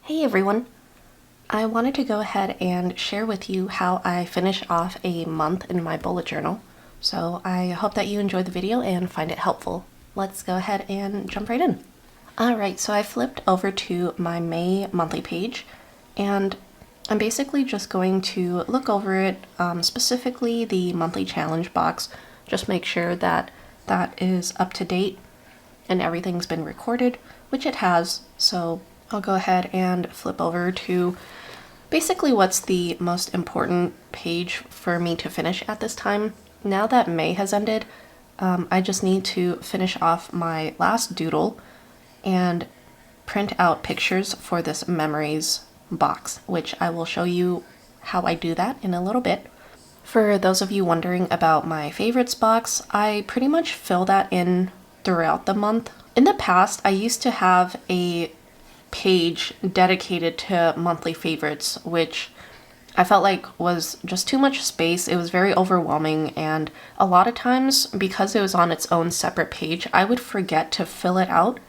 Hey everyone! I wanted to go ahead and share with you how I finish off a month in my bullet journal. So I hope that you enjoyed the video and find it helpful. Let's go ahead and jump right in. Alright, so I flipped over to my May monthly page and I'm basically just going to look over it, specifically the monthly challenge box, just make sure that that is up to date and everything's been recorded, which it has. So I'll go ahead and flip over to basically what's the most important page for me to finish at this time. Now that May has ended, I just need to finish off my last doodle and print out pictures for this memories box, which I will show you how I do that in a little bit. For those of you wondering about my favorites box, I pretty much fill that in throughout the month. In the past, I used to have a page dedicated to monthly favorites, which I felt like was just too much space. It was very overwhelming, and a lot of times, because it was on its own separate page, I would forget to fill it out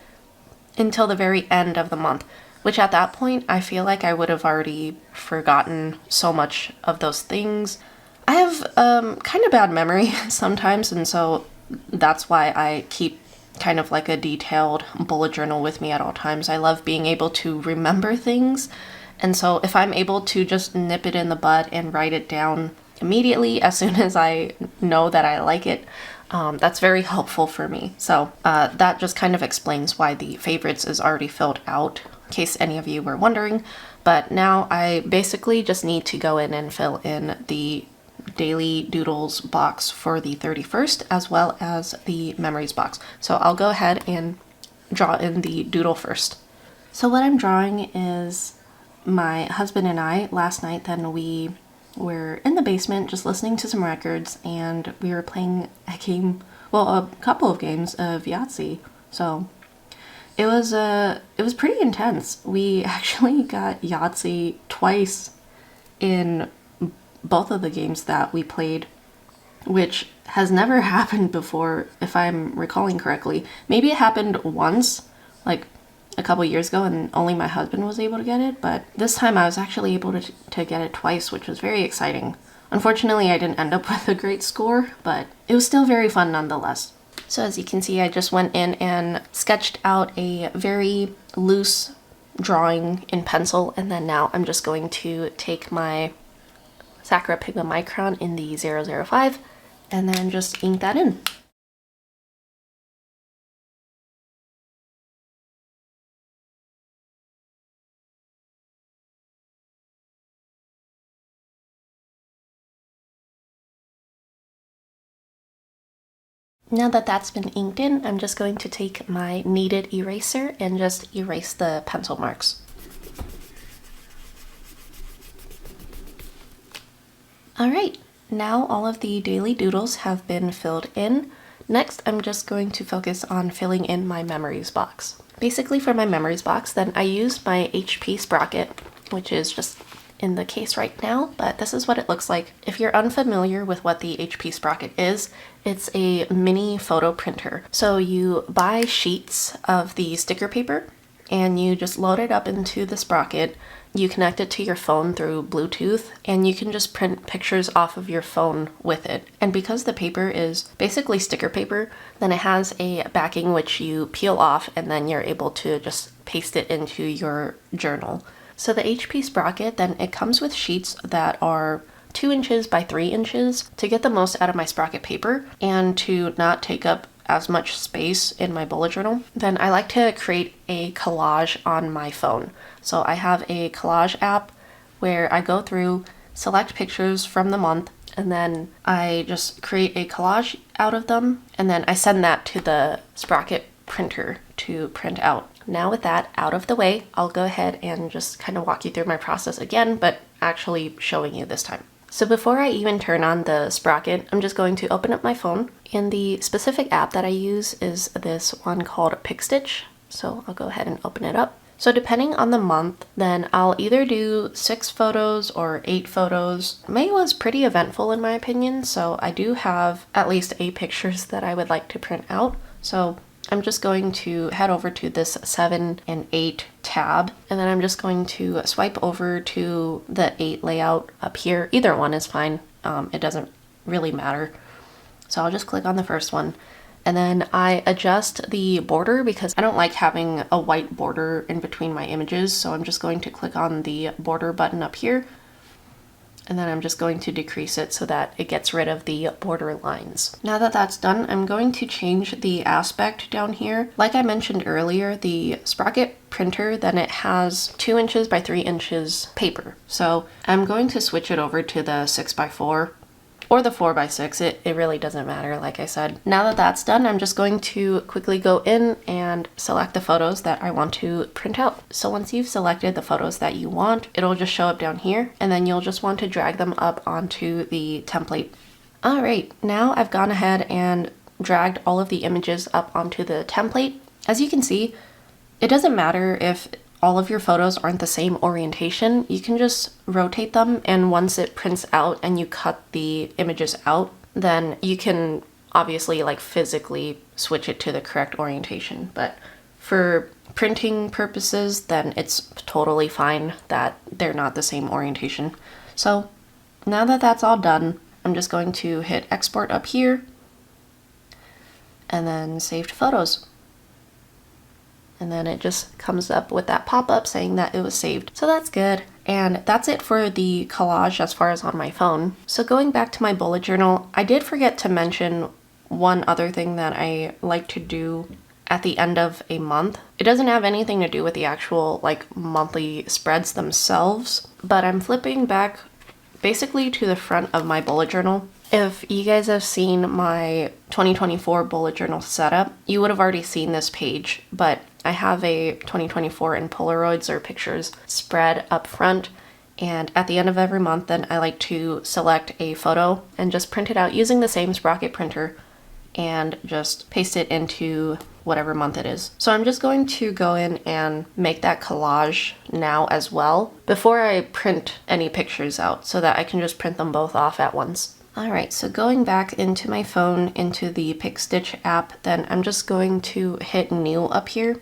until the very end of the month, which at that point, I feel like I would have already forgotten so much of those things. I have kind of bad memory sometimes, and so that's why I keep kind of like a detailed bullet journal with me at all times. I love being able to remember things, and so if I'm able to just nip it in the bud and write it down immediately as soon as I know that I like it, that's very helpful for me. So that just kind of explains why the favorites is already filled out, in case any of you were wondering. But now I basically just need to go in and fill in the daily doodles box for the 31st, as well as the memories box. So I'll go ahead and draw in the doodle first. So what I'm drawing is my husband and I last night. Then we were in the basement just listening to some records, and we were playing a game, well, a couple of games of Yahtzee. So it was pretty intense. We actually got Yahtzee twice in both of the games that we played, which has never happened before, if I'm recalling correctly. Maybe it happened once, like a couple years ago, and only my husband was able to get it, but this time I was actually able to get it twice, which was very exciting. Unfortunately, I didn't end up with a great score, but it was still very fun nonetheless. So as you can see, I just went in and sketched out a very loose drawing in pencil, and then now I'm just going to take my Sakura Pigma Micron in the 005 and then just ink that in. Now that that's been inked in, I'm just going to take my kneaded eraser and just erase the pencil marks. Alright, now all of the daily doodles have been filled in. Next, I'm just going to focus on filling in my memories box. Basically for my memories box, then I used my HP Sprocket, which is just in the case right now, but this is what it looks like. If you're unfamiliar with what the HP Sprocket is, it's a mini photo printer. So you buy sheets of the sticker paper and you just load it up into the Sprocket. You connect it to your phone through Bluetooth, and you can just print pictures off of your phone with it. And because the paper is basically sticker paper, then it has a backing which you peel off, and then you're able to just paste it into your journal. So the HP Sprocket, then it comes with sheets that are 2 inches by 3 inches to get the most out of my Sprocket paper and to not take up as much space in my bullet journal. Then I like to create a collage on my phone. So I have a collage app where I go through, select pictures from the month, and then I just create a collage out of them, and then I send that to the Sprocket printer to print out. Now with that out of the way, I'll go ahead and just kind of walk you through my process again, but actually showing you this time. So before I even turn on the Sprocket, I'm just going to open up my phone, and the specific app that I use is this one called PicStitch. So I'll go ahead and open it up. So depending on the month, then I'll either do 6 photos or 8 photos. May was pretty eventful in my opinion, so I do have at least 8 pictures that I would like to print out. So I'm just going to head over to this 7 and 8 tab, and then I'm just going to swipe over to the 8 layout up here. Either one is fine. It doesn't really matter. So I'll just click on the first one, and then I adjust the border because I don't like having a white border in between my images. So I'm just going to click on the border button up here, and then I'm just going to decrease it so that it gets rid of the border lines. Now that that's done, I'm going to change the aspect down here. Like I mentioned earlier, the Sprocket printer, then it has 2 inches by 3 inches paper. So I'm going to switch it over to the 6x4 or the 4x6. It really doesn't matter, like I said. Now that that's done, I'm just going to quickly go in and select the photos that I want to print out. So once you've selected the photos that you want, it'll just show up down here, and then you'll just want to drag them up onto the template. All right, now I've gone ahead and dragged all of the images up onto the template. As you can see, it doesn't matter if all of your photos aren't the same orientation. You can just rotate them, and once it prints out and you cut the images out, then you can obviously like physically switch it to the correct orientation. But for printing purposes, then it's totally fine that they're not the same orientation. So now that that's all done, I'm just going to hit export up here and then saved photos. And then it just comes up with that pop-up saying that it was saved. So that's good. And that's it for the collage as far as on my phone. So going back to my bullet journal, I did forget to mention one other thing that I like to do at the end of a month. It doesn't have anything to do with the actual like monthly spreads themselves, but I'm flipping back basically to the front of my bullet journal. If you guys have seen my 2024 bullet journal setup, you would have already seen this page, but I have a 2024 in Polaroids or pictures spread up front, and at the end of every month then I like to select a photo and just print it out using the same Sprocket printer and just paste it into whatever month it is. So I'm just going to go in and make that collage now as well before I print any pictures out so that I can just print them both off at once. Alright, so going back into my phone, into the PicStitch app, then I'm just going to hit new up here.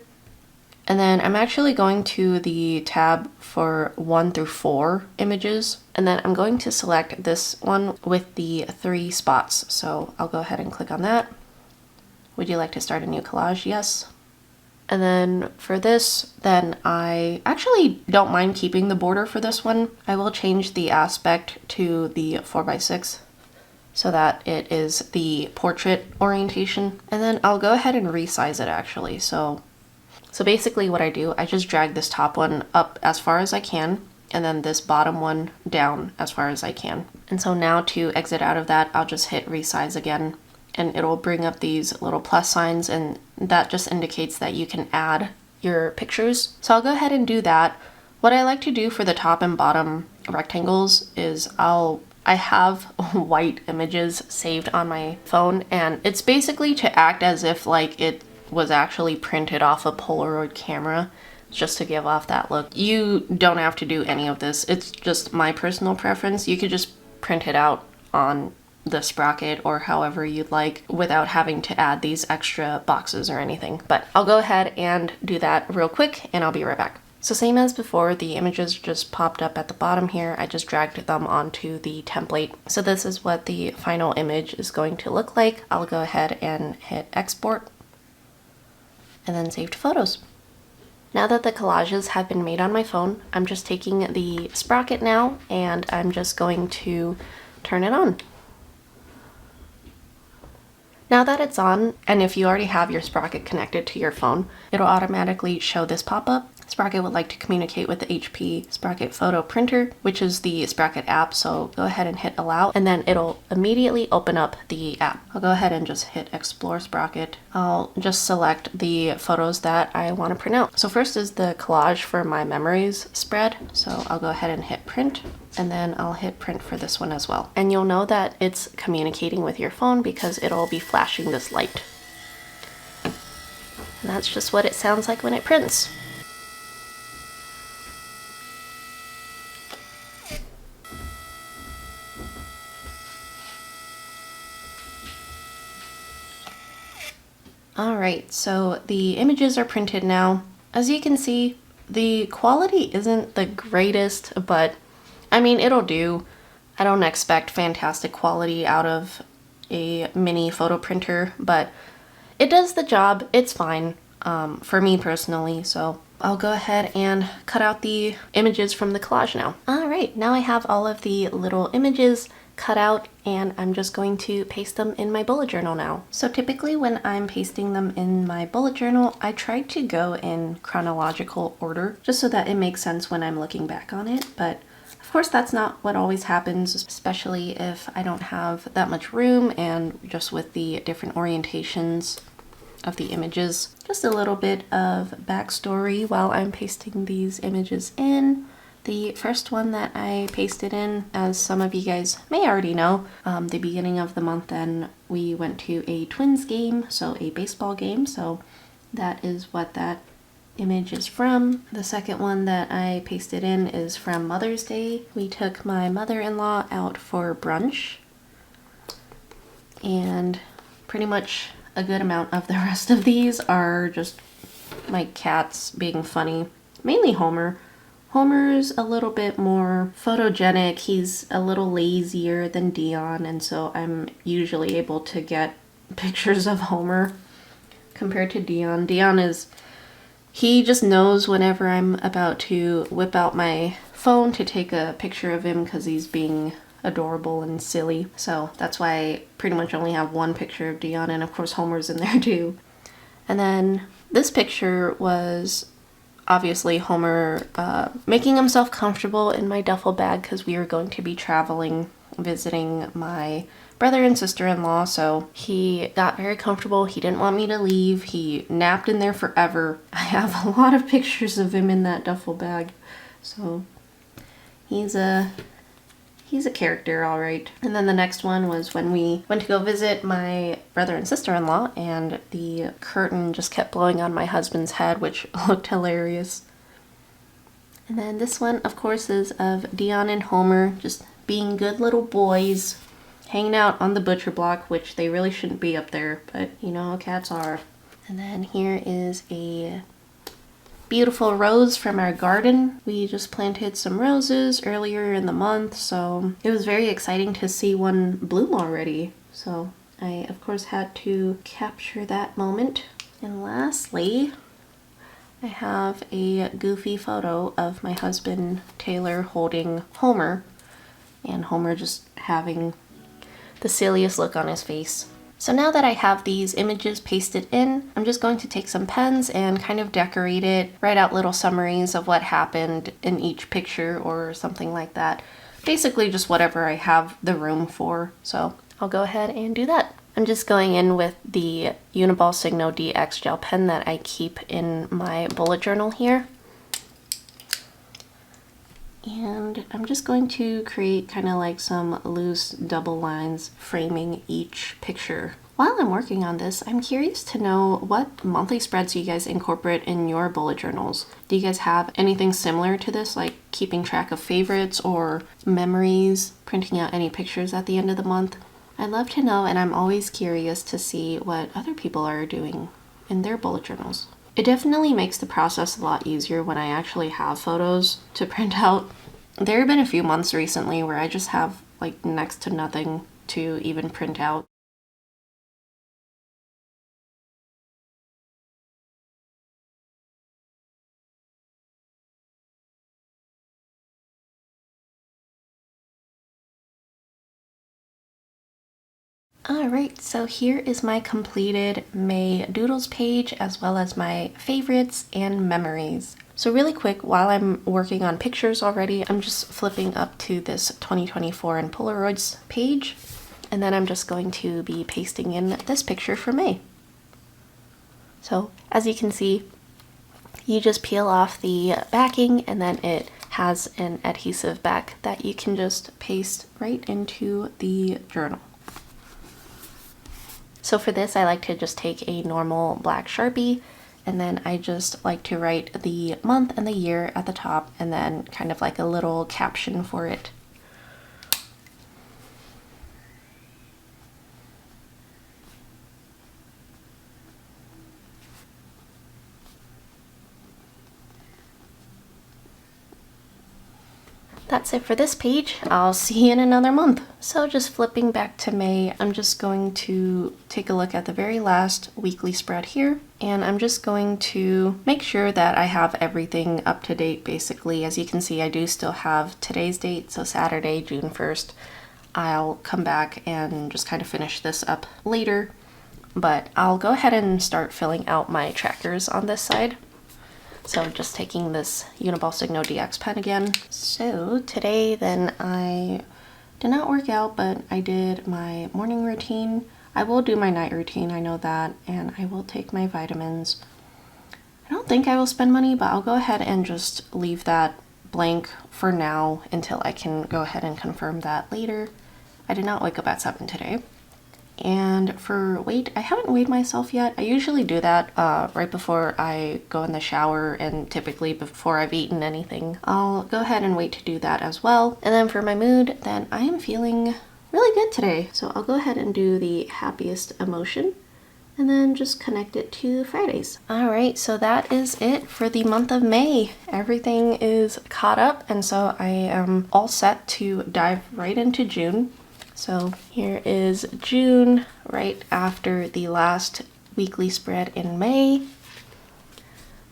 And then I'm actually going to the tab for 1 through 4 images. And then I'm going to select this one with the 3 spots. So I'll go ahead and click on that. Would you like to start a new collage? Yes. And then for this, then I actually don't mind keeping the border for this one. I will change the aspect to the 4x6. So that it is the portrait orientation. And then I'll go ahead and resize it actually. So basically what I do, I just drag this top one up as far as I can, and then this bottom one down as far as I can. And so now to exit out of that, I'll just hit resize again, and it'll bring up these little plus signs, and that just indicates that you can add your pictures. So I'll go ahead and do that. What I like to do for the top and bottom rectangles is I have white images saved on my phone, and it's basically to act as if like it was actually printed off a Polaroid camera, just to give off that look. You don't have to do any of this. It's just my personal preference. You could just print it out on the Sprocket or however you'd like without having to add these extra boxes or anything. But I'll go ahead and do that real quick and I'll be right back. So same as before, the images just popped up at the bottom here. I just dragged them onto the template. So this is what the final image is going to look like. I'll go ahead and hit export and then save to photos. Now that the collages have been made on my phone, I'm just taking the Sprocket now and I'm just going to turn it on. Now that it's on, and if you already have your Sprocket connected to your phone, it'll automatically show this pop-up. Sprocket would like to communicate with the HP Sprocket Photo Printer, which is the Sprocket app, so go ahead and hit allow, and then it'll immediately open up the app. I'll go ahead and just hit Explore Sprocket. I'll just select the photos that I want to print out. So first is the collage for my memories spread, so I'll go ahead and hit print, and then I'll hit print for this one as well. And you'll know that it's communicating with your phone because it'll be flashing this light. And that's just what it sounds like when it prints. Alright, so the images are printed now. As you can see, the quality isn't the greatest, but I mean, it'll do. I don't expect fantastic quality out of a mini photo printer, but it does the job. It's fine for me personally, so I'll go ahead and cut out the images from the collage now. Alright, now I have all of the little images cut out and I'm just going to paste them in my bullet journal now. So typically when I'm pasting them in my bullet journal, I try to go in chronological order just so that it makes sense when I'm looking back on it, but of course that's not what always happens, especially if I don't have that much room and just with the different orientations of the images. Just a little bit of backstory while I'm pasting these images in. The first one that I pasted in, as some of you guys may already know, the beginning of the month then we went to a Twins game, so a baseball game, so that is what that image is from. The second one that I pasted in is from Mother's Day. We took my mother-in-law out for brunch, and pretty much a good amount of the rest of these are just my cats being funny, mainly Homer. Homer's a little bit more photogenic, he's a little lazier than Dion, and so I'm usually able to get pictures of Homer compared to Dion. Dion is, he just knows whenever I'm about to whip out my phone to take a picture of him because he's being adorable and silly. So that's why I pretty much only have one picture of Dion, and of course Homer's in there too. And then this picture was obviously Homer making himself comfortable in my duffel bag because we were going to be traveling, visiting my brother and sister-in-law, so he got very comfortable. He didn't want me to leave. He napped in there forever. I have a lot of pictures of him in that duffel bag, so he's a character, all right. And then the next one was when we went to go visit my brother and sister-in-law, and the curtain just kept blowing on my husband's head, which looked hilarious. And then this one, of course, is of Dion and Homer just being good little boys, hanging out on the butcher block, which they really shouldn't be up there, but you know how cats are. And then here is a beautiful rose from our garden. We just planted some roses earlier in the month, so it was very exciting to see one bloom already. So I, of course, had to capture that moment. And lastly, I have a goofy photo of my husband Taylor holding Homer, and Homer just having the silliest look on his face. So now that I have these images pasted in, I'm just going to take some pens and kind of decorate it, write out little summaries of what happened in each picture or something like that. Basically just whatever I have the room for. So I'll go ahead and do that. I'm just going in with the Uniball Signo DX gel pen that I keep in my bullet journal here. And I'm just going to create kind of like some loose double lines framing each picture. While I'm working on this, I'm curious to know what monthly spreads you guys incorporate in your bullet journals. Do you guys have anything similar to this, like keeping track of favorites or memories, printing out any pictures at the end of the month? I'd love to know, and I'm always curious to see what other people are doing in their bullet journals. It definitely makes the process a lot easier when I actually have photos to print out. There have been a few months recently where I just have like next to nothing to even print out. Alright, so here is my completed May doodles page as well as my favorites and memories. So really quick, while I'm working on pictures already, I'm just flipping up to this 2024 in Polaroids page, and then I'm just going to be pasting in this picture for May. So as you can see, you just peel off the backing and then it has an adhesive back that you can just paste right into the journal. So for this, I like to just take a normal black Sharpie, and then I just like to write the month and the year at the top, and then kind of like a little caption for it. that's it for this page. I'll see you in another month. So just flipping back to May, I'm just going to take a look at the very last weekly spread here, and I'm just going to make sure that I have everything up to date basically. As you can see, I do still have today's date, so Saturday, June 1st. I'll come back and just kind of finish this up later, but I'll go ahead and start filling out my trackers on this side. So just taking this Uniball Signo DX pen again. So today then I did not work out, but I did my morning routine. I will do my night routine, I know that, and I will take my vitamins. I don't think I will spend money, but I'll go ahead and just leave that blank for now until I can go ahead and confirm that later. I did not wake up at 7 today. And for weight, I haven't weighed myself yet. I usually do that right before I go in the shower, and typically before I've eaten anything. I'll go ahead and wait to do that as well. And then for my mood, then I am feeling really good today. So I'll go ahead and do the happiest emotion and then just connect it to Fridays. All right, so that is it for the month of May. Everything is caught up, and so I am all set to dive right into June. So here is June, right after the last weekly spread in May.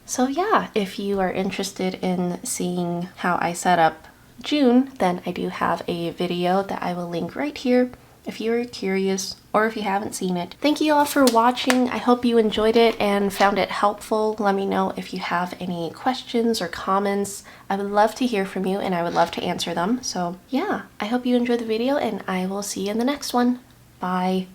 So yeah, if you are interested in seeing how I set up June, then I do have a video that I will link right here if you are curious or if you haven't seen it. Thank you all for watching. I hope you enjoyed it and found it helpful. Let me know if you have any questions or comments. I would love to hear from you and I would love to answer them. So yeah, I hope you enjoyed the video and I will see you in the next one. Bye.